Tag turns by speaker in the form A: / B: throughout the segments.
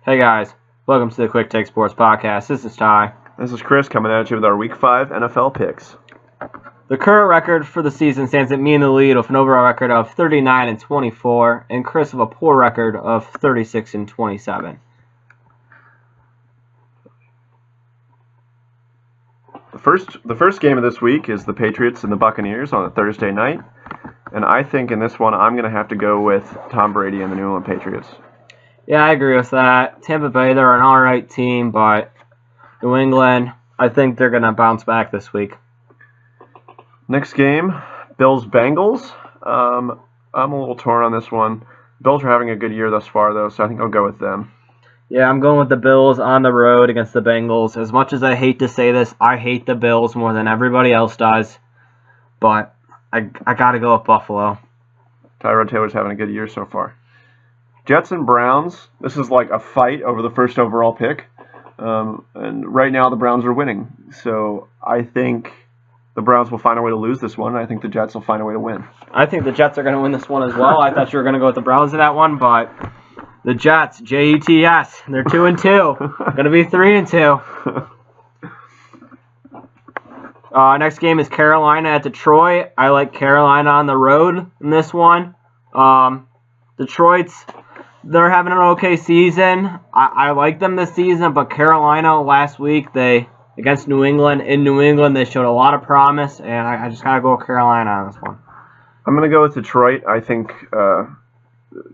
A: Hey guys, welcome to the Quick Take Sports Podcast. This is Ty.
B: This is Chris coming at you with our Week 5 NFL picks.
A: The current record for the season stands at me in the lead with an overall record of 39-24, and Chris with a poor record of 36-27.
B: The first game of this week is the Patriots and the Buccaneers on a Thursday night, and I think in this one I'm going to have to go with Tom Brady and the New England Patriots.
A: Yeah, I agree with that. Tampa Bay, they're an alright team, but New England, I think they're going to bounce back this week.
B: Next game, Bills-Bengals. I'm a little torn on this one. Bills are having a good year thus far, though, so I think I'll go with them.
A: Yeah, I'm going with the Bills on the road against the Bengals. As much as I hate to say this, I hate the Bills more than everybody else does. But I got to go with Buffalo.
B: Tyrod Taylor's having a good year so far. Jets and Browns. This is like a fight over the first overall pick. And right now the Browns are winning. So I think the Browns will find a way to lose this one. And I think the Jets will find a way to win.
A: I think the Jets are going to win this one as well. I thought you were going to go with the Browns in that one, but the Jets, Jets, they're 2-2. Going to be 3-2. Next game is Carolina at Detroit. I like Carolina on the road in this one. They're having an okay season. I like them this season, but Carolina last week, against New England, in New England, they showed a lot of promise, and I just got to go with Carolina on this one.
B: I'm going to go with Detroit. I think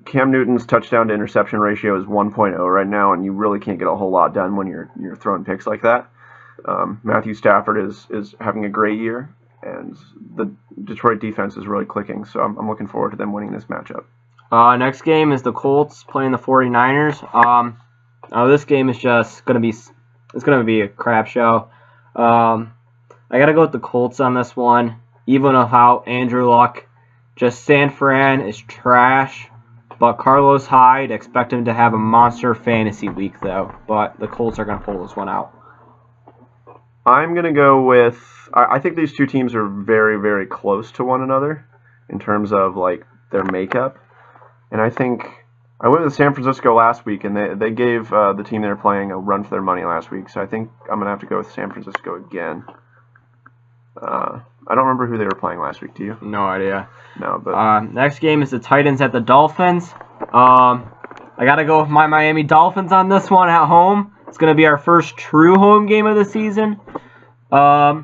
B: Cam Newton's touchdown to interception ratio is 1.0 right now, and you really can't get a whole lot done when you're throwing picks like that. Matthew Stafford is having a great year, and the Detroit defense is really clicking, so I'm looking forward to them winning this matchup.
A: Next game is the Colts playing the 49ers. This game is just going to be a crap show. I got to go with the Colts on this one, even without Andrew Luck. Just San Fran is trash, but Carlos Hyde, expect him to have a monster fantasy week, though. But the Colts are going to pull this one out.
B: I'm going to go with, I think these two teams are very, very close to one another in terms of like their makeup. And I think I went with San Francisco last week, and they gave the team they're playing a run for their money last week. So I think I'm going to have to go with San Francisco again. I don't remember who they were playing last week. Do you?
A: No idea.
B: No, but
A: next game is the Titans at the Dolphins. I got to go with my Miami Dolphins on this one at home. It's going to be our first true home game of the season. I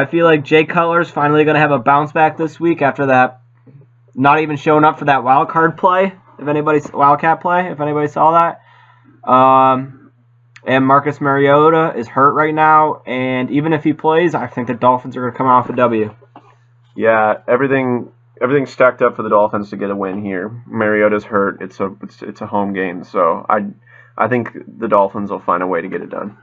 A: feel like Jay Cutler's finally going to have a bounce back this week after that. Not even showing up for that wildcat play, if anybody saw that. And Marcus Mariota is hurt right now, and even if he plays, I think the Dolphins are going to come off a W.
B: Yeah, everything's stacked up for the Dolphins to get a win here. Mariota's hurt. It's a home game, so I think the Dolphins will find a way to get it done.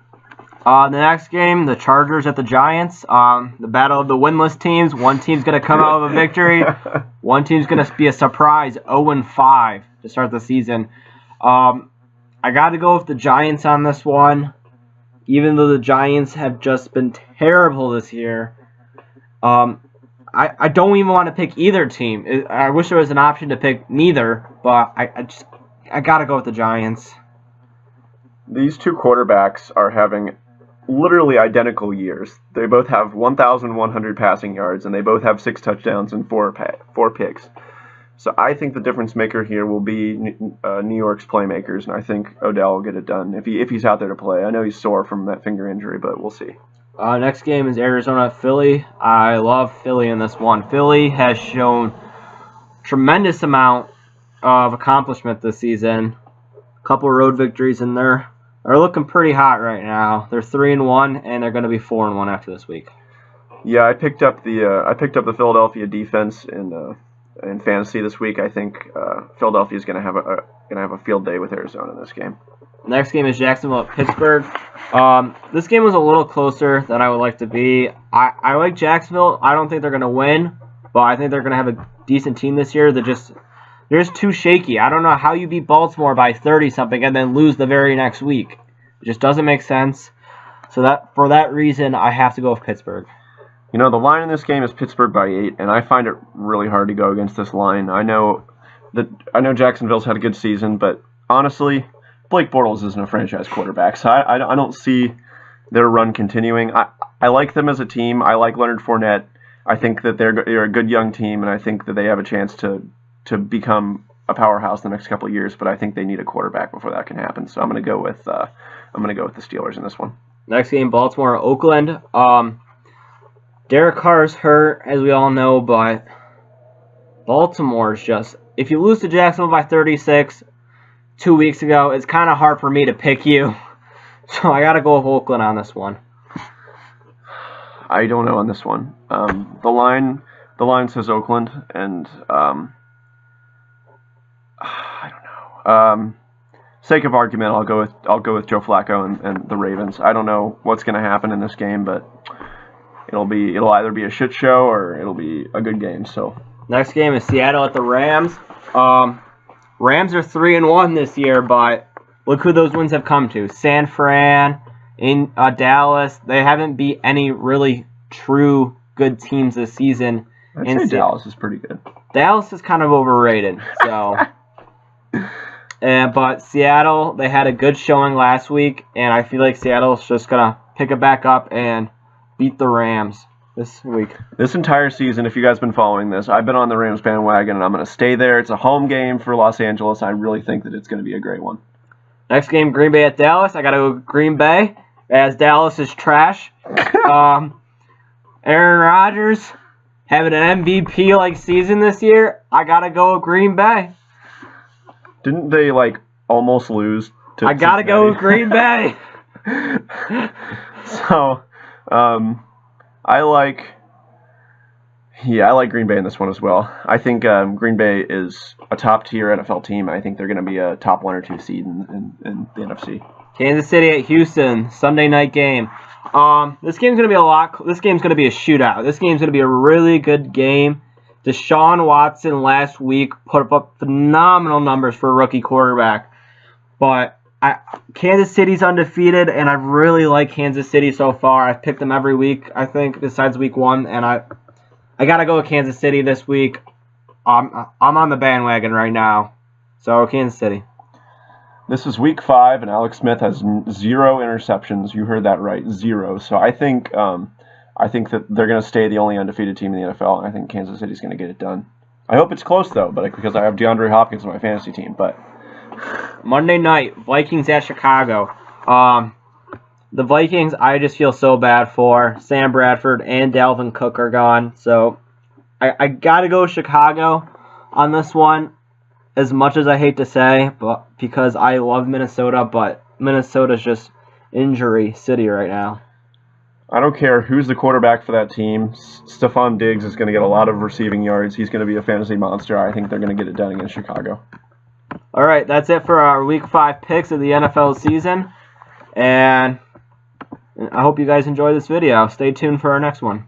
A: The next game, the Chargers at the Giants. The battle of the winless teams. One team's going to come out with a victory. One team's going to be a surprise 0-5 to start the season. I got to go with the Giants on this one. Even though the Giants have just been terrible this year. I don't even want to pick either team. I wish there was an option to pick neither, but I got to go with the Giants.
B: These two quarterbacks are having literally identical years. They both have 1,100 passing yards, and they both have 6 touchdowns and 4 picks. So I think the difference maker here will be New York's playmakers, and I think Odell will get it done if he's out there to play. I know he's sore from that finger injury, but we'll see.
A: Next game is Arizona at Philly. I love Philly in this one. Philly has shown tremendous amount of accomplishment this season. A couple road victories in there. They're looking pretty hot right now. They're 3-1, and they're going to be 4-1 after this week.
B: Yeah, I picked up the Philadelphia defense in fantasy this week. I think Philadelphia is going to have a field day with Arizona in this game.
A: Next game is Jacksonville at Pittsburgh. This game was a little closer than I would like to be. I like Jacksonville. I don't think they're going to win, but I think they're going to have a decent team this year. They're just too shaky. I don't know how you beat Baltimore by 30-something and then lose the very next week. It just doesn't make sense. So for that reason, I have to go with Pittsburgh.
B: You know, the line in this game is Pittsburgh by 8, and I find it really hard to go against this line. I know Jacksonville's had a good season, but honestly, Blake Bortles isn't a franchise quarterback, so I don't see their run continuing. I like them as a team. I like Leonard Fournette. I think that they're a good young team, and I think that they have a chance to become a powerhouse the next couple of years. But I think they need a quarterback before that can happen. So I'm going to go with the Steelers in this one.
A: Next game, Baltimore, Oakland. Derek Carr's hurt, as we all know, but Baltimore's just, if you lose to Jacksonville by 36 2 weeks ago, it's kind of hard for me to pick you. So I got to go with Oakland on this one.
B: I don't know on this one. The line says Oakland, and I don't know. Sake of argument, I'll go with Joe Flacco and the Ravens. I don't know what's going to happen in this game, but it'll either be a shit show or it'll be a good game. So
A: next game is Seattle at the Rams. Rams are 3-1 this year, but look who those wins have come to. San Fran, in Dallas. They haven't beat any really true good teams this season.
B: I'd say Dallas is pretty good.
A: Dallas is kind of overrated. So, but Seattle, they had a good showing last week, and I feel like Seattle's just gonna pick it back up and beat the Rams this week.
B: This entire season, if you guys have been following this, I've been on the Rams bandwagon, and I'm going to stay there. It's a home game for Los Angeles. I really think that it's going to be a great one.
A: Next game, Green Bay at Dallas. I got to go with Green Bay, as Dallas is trash. Aaron Rodgers having an MVP-like season this year. I got to go with Green Bay.
B: Didn't they, almost lose to
A: I got to go with Green Bay.
B: So, I like Green Bay in this one as well. I think Green Bay is a top-tier NFL team. I think they're going to be a top 1 or 2 seed in the NFC.
A: Kansas City at Houston, Sunday night game. This game's going to be a shootout. This game's going to be a really good game. Deshaun Watson last week put up phenomenal numbers for a rookie quarterback. But Kansas City's undefeated, and I really like Kansas City so far. I've picked them every week, I think, besides week 1, and I got to go with Kansas City this week. I'm on the bandwagon right now. So, Kansas City.
B: This is week 5, and Alex Smith has 0 interceptions. You heard that right, 0. So I think that they're going to stay the only undefeated team in the NFL, and I think Kansas City's going to get it done. I hope it's close, though, because I have DeAndre Hopkins on my fantasy team. But
A: Monday night, Vikings at Chicago. The Vikings, I just feel so bad for. Sam Bradford and Dalvin Cook are gone. So I got to go Chicago on this one, as much as I hate to say, but because I love Minnesota, but Minnesota's just injury city right now.
B: I don't care who's the quarterback for that team. Stephon Diggs is going to get a lot of receiving yards. He's going to be a fantasy monster. I think they're going to get it done against Chicago.
A: All right, that's it for our Week 5 picks of the NFL season. And I hope you guys enjoy this video. Stay tuned for our next one.